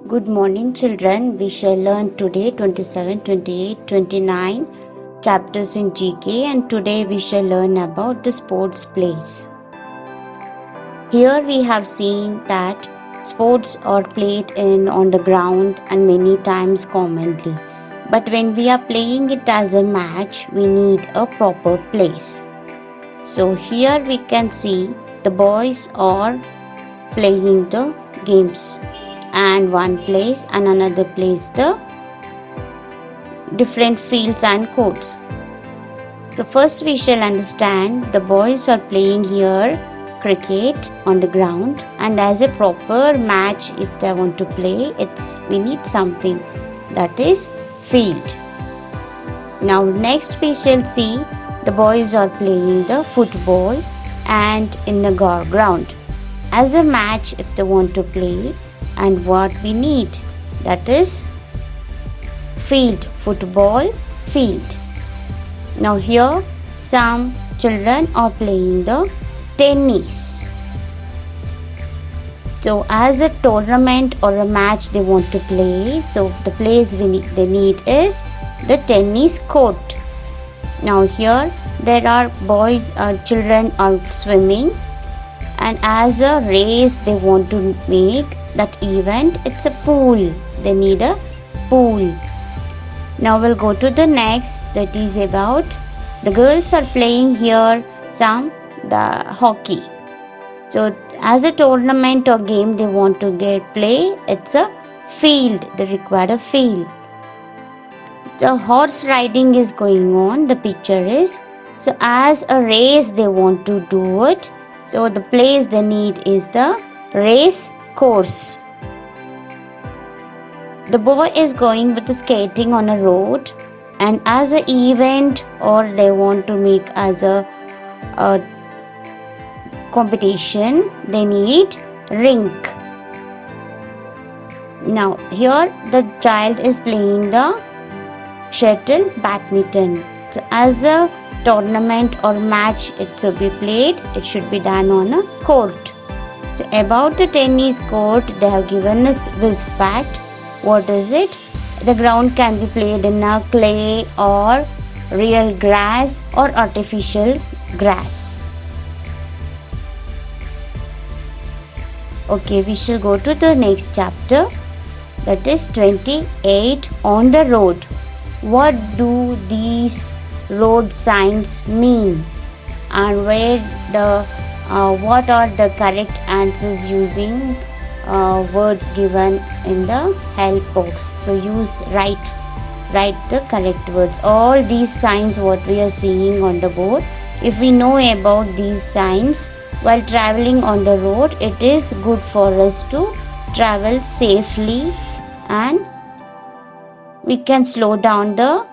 Good morning, children. We shall learn today 27, 28, 29 chapters in GK, and today we shall learn about the sports plays. Here we have seen that sports are played in on the ground and many times commonly. But when we are playing it as a match, we need a proper place. So here we can see the boys are playing the games, and one place and another place the different fields and courts. So first we shall understand the boys are playing here cricket on the ground, and as a proper match if they want to play, we need something, that is field. Now next we shall see the boys are playing the football and in the ground. As a match if they want to play, and what we need, that is field, football field. Now here some children are playing the tennis. So as a tournament or a match they want to play, so the place they need is the tennis court. Now here there are children are swimming, and as a race they want to make that event, it's a pool. They need a pool. Now we'll go to the next, that is about the girls are playing here the hockey. So as a tournament or game they want to play, it's a field. They require a field. So horse riding is going on, the picture is. So as a race they want to do it. So the place they need is the race course. The boy is going with the skating on a road, and as an event or they want to make as a competition, they need rink. Now here the child is playing the shuttle badminton. So as a tournament or match it should be played, it should be done on a court. So about the tennis court, they have given us this fact. What is it? The ground can be played in a clay or real grass or artificial grass. Okay, we shall go to the next chapter, that is 28, on the road. What do these road signs mean, and what are the correct answers using words given in the help box? So write the correct words. All these signs what we are seeing on the board, if we know about these signs while traveling on the road, it is good for us to travel safely, and we can slow down the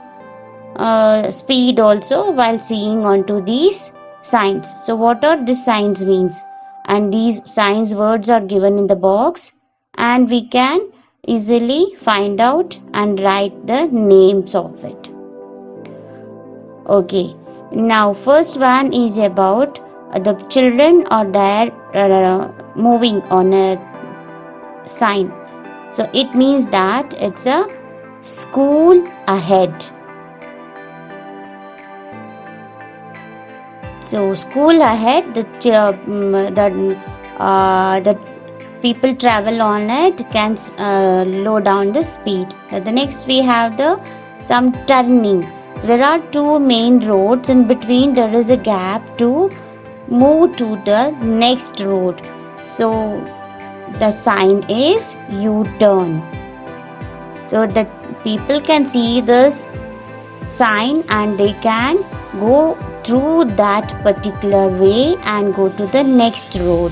speed also while seeing onto these signs. So what are these signs means? And these signs words are given in the box, and we can easily find out and write the names of it. Okay, now first one is about the children are there moving on a sign. So it means that it's a school ahead. So school ahead, the people travel on it can low down the speed. The next we have some turning. So there are two main roads, in between there is a gap to move to the next road. So the sign is U-turn. So the people can see this sign and they can go through that particular way and go to the next road.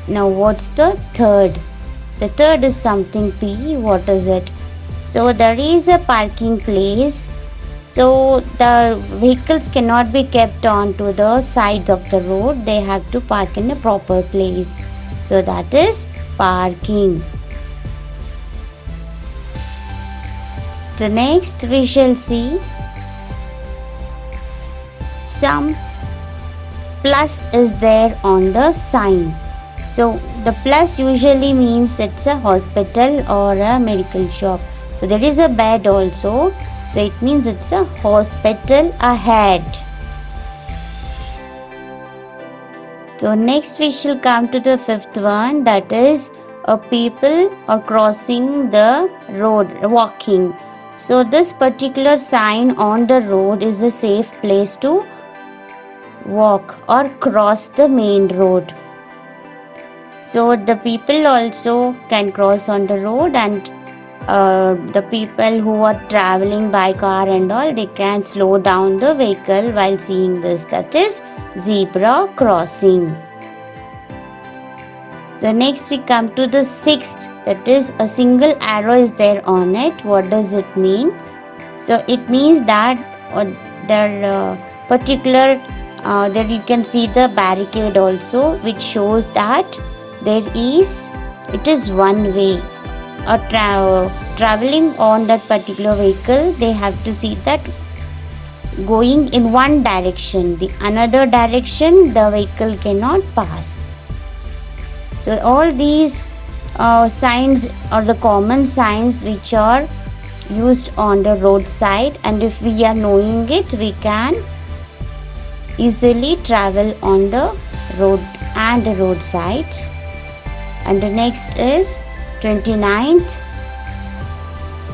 Now what's the third? The third is something P. What is it? So there is a parking place. So the vehicles cannot be kept onto the sides of the road. They have to park in a proper place. So that is parking. The next we shall see some plus is there on the sign. So the plus usually means it's a hospital or a medical shop. So there is a bed also. So it means it's a hospital ahead. So next we shall come to the fifth one, that is a people are crossing the road, walking. So this particular sign on the road is a safe place to walk or cross the main road. So the people also can cross on the road, and the people who are traveling by car and all, they can slow down the vehicle while seeing this. That is zebra crossing. So next we come to the sixth, that is a single arrow is there on it. What does it mean? So it means that there particular there you can see the barricade also, which shows that it is one way. Or traveling on that particular vehicle, they have to see that going in one direction, the another direction the vehicle cannot pass. So all these signs are the common signs which are used on the roadside, and if we are knowing it, we can easily travel on the road and the roadside. And the next is 29th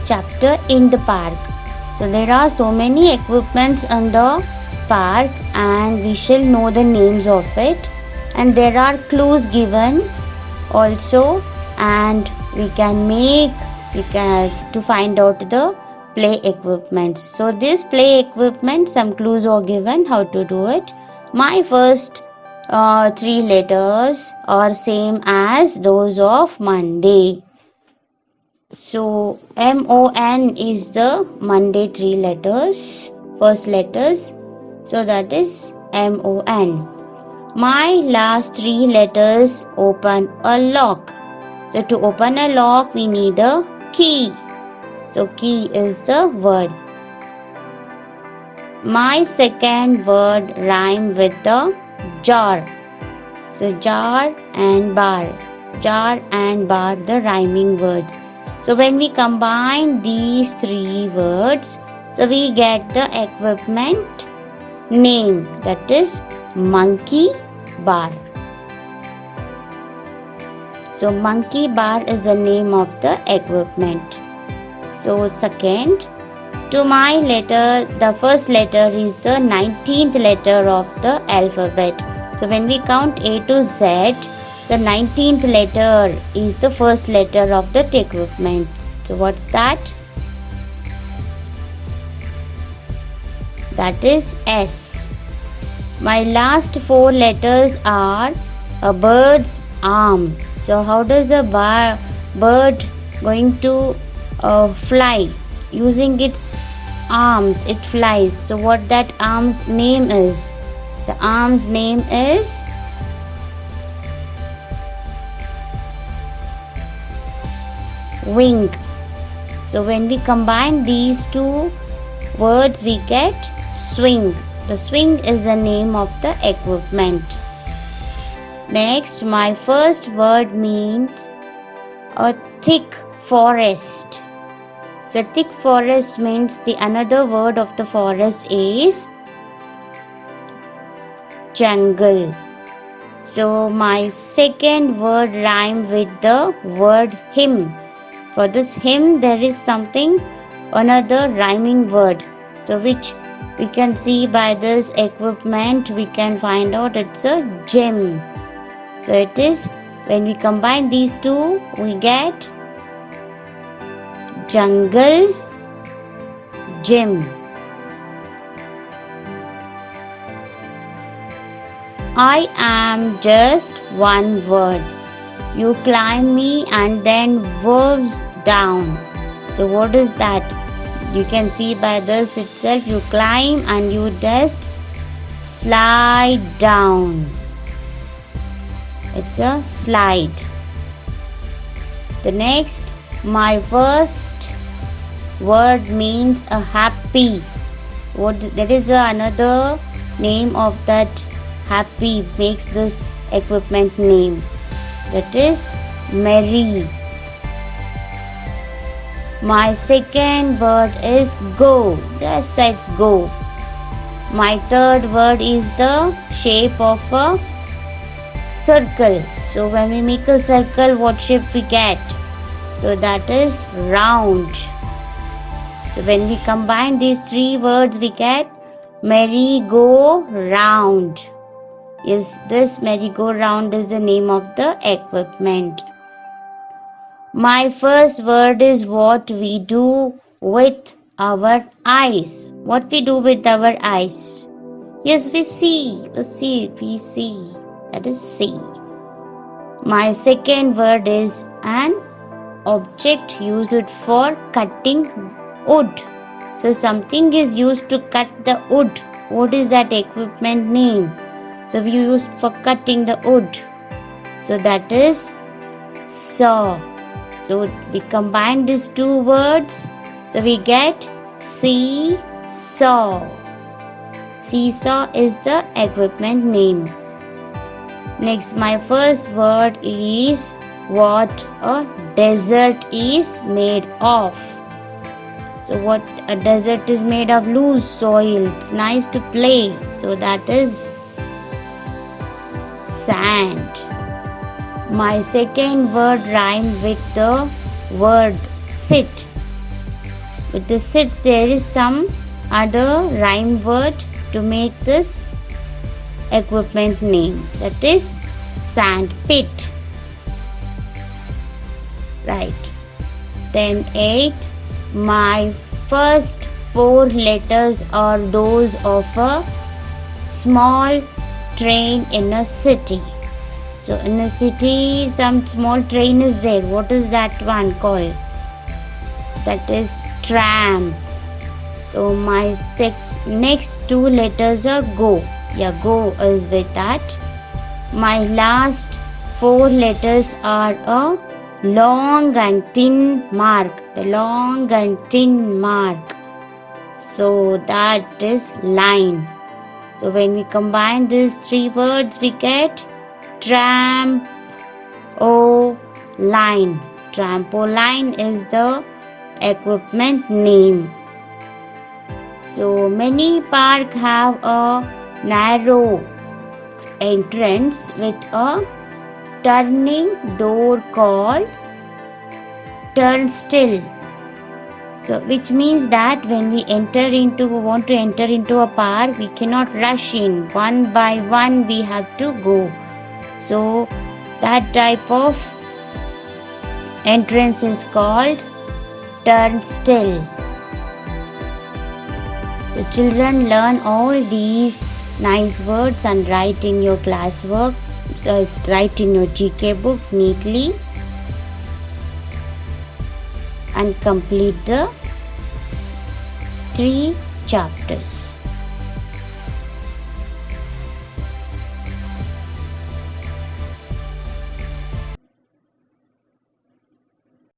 chapter, in the park. So there are so many equipments in the park, and we shall know the names of it, and there are clues given also, and we can to find out the play equipment. So this play equipment, some clues are given how to do it. My first three letters are same as those of Monday. So MON is the Monday three letters, first letters. So that is MON. My last three letters open a lock. So to open a lock, we need a key. So key is the word. My second word rhyme with the jar. So jar and bar. Jar and bar, the rhyming words. So when we combine these three words, so we get the equipment name, that is monkey bar. So monkey bar is the name of the equipment. So second, to my letter, the first letter is the 19th letter of the alphabet. So when we count A to Z, the 19th letter is the first letter of the equipment. So what's that? That is S. My last four letters are a bird's arm. So how does a bird going to fly? Using its arms, it flies. So what that arm's name is? The arm's name is wing. So when we combine these two words, we get swing. The swing is the name of the equipment. Next, my first word means a thick forest. So thick forest means the another word of the forest is jungle. So my second word rhyme with the word hymn. For this hymn, there is something, another rhyming word. So which we can see by this equipment, we can find out it's a gem. So it is, when we combine these two, we get jungle gym. I am just one word. You climb me and then wolves down. So what is that? You can see by this itself, you climb and you just slide down. It's a slide. The next, my first word means a happy. What that is another name of that happy, makes this equipment name. that is merry. My second word is go. Yes, it's go. My third word is the shape of a circle. So when we make a circle, what shape we get? So that is round. So when we combine these three words, we get merry-go-round. Yes, this merry-go-round is the name of the equipment. My first word is what we do with our eyes. What we do with our eyes? Yes, we see. That is see. My second word is an object used for cutting wood. So something is used to cut the wood. What is that equipment name? So we use for cutting the wood. So that is saw. So we combine these two words. So we get seesaw. Seesaw is the equipment name. Next, my first word is what a desert is made of. So what a desert is made of? Loose soil. It's nice to play. So that is sand. My second word rhymes with the word sit. With the sit there is some other rhyme word to make this equipment name. That is sand pit. Right. Then 8. My first 4 letters are those of a small train in a city. So in a city, some small train is there. What is that one called? That is tram. So my next 2 letters are go. Yeah, go is with that. My last 4 letters are a long and thin mark. The long and thin mark. So that is line. So when we combine these 3 words, we get trampoline. Trampoline is the equipment name. So many parks have a narrow entrance with a turning door called turnstile. So which means that when we want to enter into a park, we cannot rush in. One by one we have to go. So that type of entrance is called turnstile. The children learn all these nice words and write in your classwork, write in your GK book neatly and complete the 3 chapters.